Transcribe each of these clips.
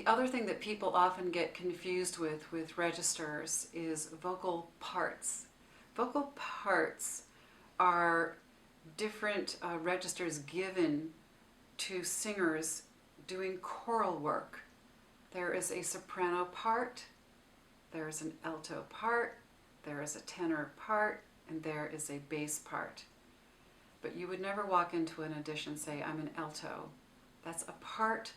other thing that people often get confused with registers is vocal parts. Vocal parts are different registers given to singers doing choral work. There is a soprano part, there is an alto part, there is a tenor part, and there is a bass part. But you would never walk into an audition and say, I'm an alto. That's a part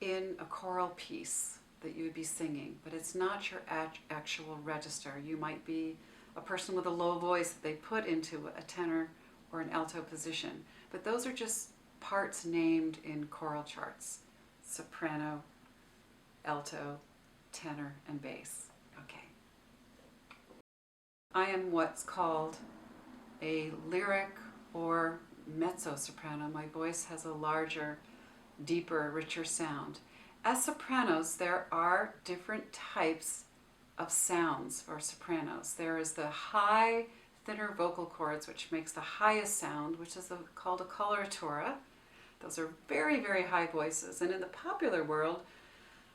in a choral piece that you would be singing, but it's not your actual register. You might be a person with a low voice that they put into a tenor or an alto position, but those are just parts named in choral charts: soprano, alto, tenor, and bass. Okay. I am what's called a lyric or mezzo-soprano. My voice has a larger, deeper, richer sound. As sopranos, there are different types of sounds for sopranos. There is the high, thinner vocal cords, which makes the highest sound, which is called a coloratura. Those are very, very high voices. And in the popular world,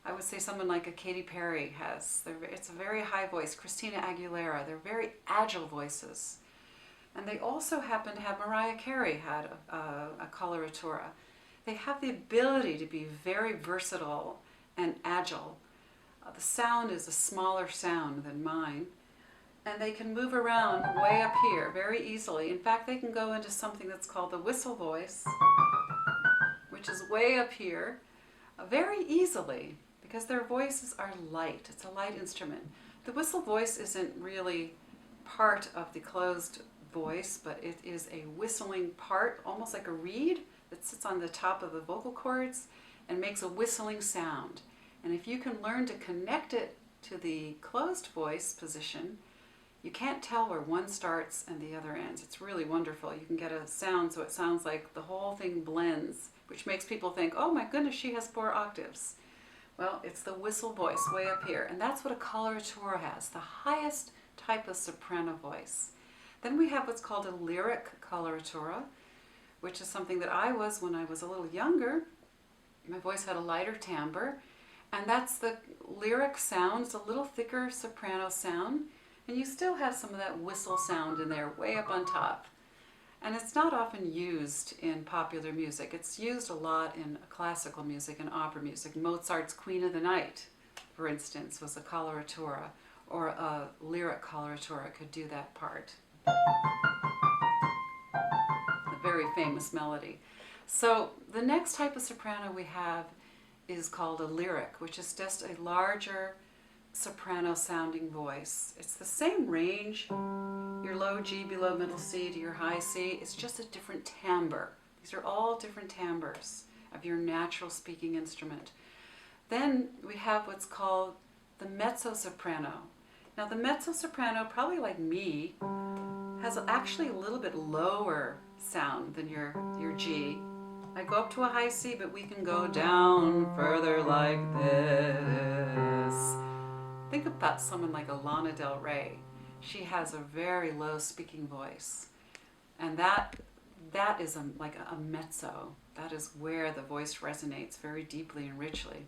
I would say someone like a Katy Perry has. It's a very high voice. Christina Aguilera, they're very agile voices. And they also happen to have, Mariah Carey had a coloratura. They have the ability to be very versatile and agile. The sound is a smaller sound than mine, and they can move around way up here very easily. In fact, they can go into something that's called the whistle voice, which is way up here, very easily, because their voices are light. It's a light instrument. The whistle voice isn't really part of the closed voice, but it is a whistling part, almost like a reed that sits on the top of the vocal cords and makes a whistling sound. And if you can learn to connect it to the closed voice position, you can't tell where one starts and the other ends. It's really wonderful. You can get a sound so it sounds like the whole thing blends, which makes people think, oh my goodness, she has 4 octaves. Well, it's the whistle voice way up here, and that's what a coloratura has, the highest type of soprano voice. Then we have what's called a lyric coloratura, which is something that I was when I was a little younger. My voice had a lighter timbre, and that's the lyric sound. It's a little thicker soprano sound, and you still have some of that whistle sound in there way up on top. And it's not often used in popular music. It's used a lot in classical music and opera music. Mozart's Queen of the Night, for instance, was a coloratura, or a lyric coloratura could do that part. A very famous melody. So the next type of soprano we have is called a lyric, which is just a larger soprano sounding voice. It's the same range, your low G below middle C to your high C. It's just a different timbre. These are all different timbres of your natural speaking instrument. Then we have what's called the mezzo-soprano. Now the mezzo-soprano, probably like me, has actually a little bit lower sound than your G. I go up to a high C, but we can go down further like this. Think about someone like a Lana Del Rey. She has a very low speaking voice, and that is like a mezzo. That is where the voice resonates very deeply and richly.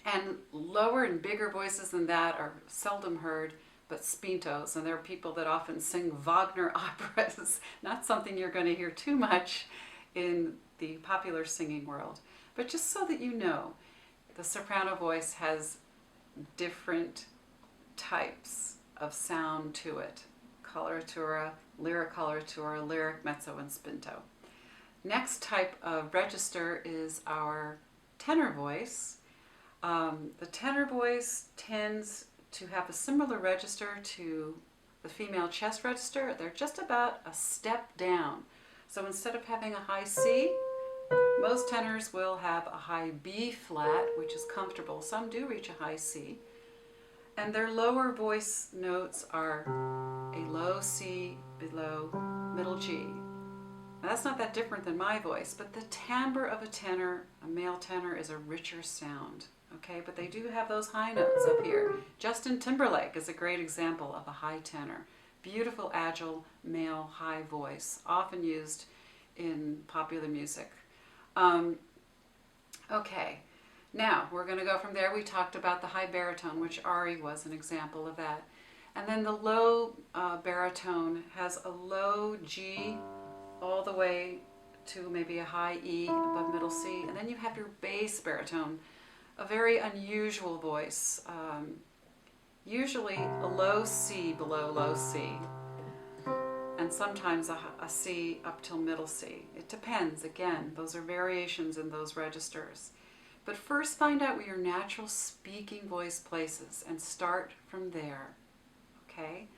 And lower and bigger voices than that are seldom heard, but spintos, and there are people that often sing Wagner operas. Not something you're going to hear too much in the popular singing world. But just so that you know, the soprano voice has different types of sound to it. Coloratura, lyric, mezzo, and spinto. Next type of register is our tenor voice. The tenor voice tends to have a similar register to the female chest register. They're just about a step down. So instead of having a high C, most tenors will have a high B flat, which is comfortable. Some do reach a high C. And their lower voice notes are a low C below middle G. Now that's not that different than my voice, but the timbre of a tenor, a male tenor, is a richer sound. Okay, but they do have those high notes up here. Justin Timberlake is a great example of a high tenor. Beautiful, agile, male, high voice, often used in popular music. Okay, Now, we're going to go from there. We talked about the high baritone, which Ari was an example of that. And then the low baritone has a low G all the way to maybe a high E above middle C. And then you have your bass baritone, a very unusual voice, usually a low C below low C, and sometimes a C up till middle C. It depends. Again, those are variations in those registers. But first find out where your natural speaking voice places and start from there, okay?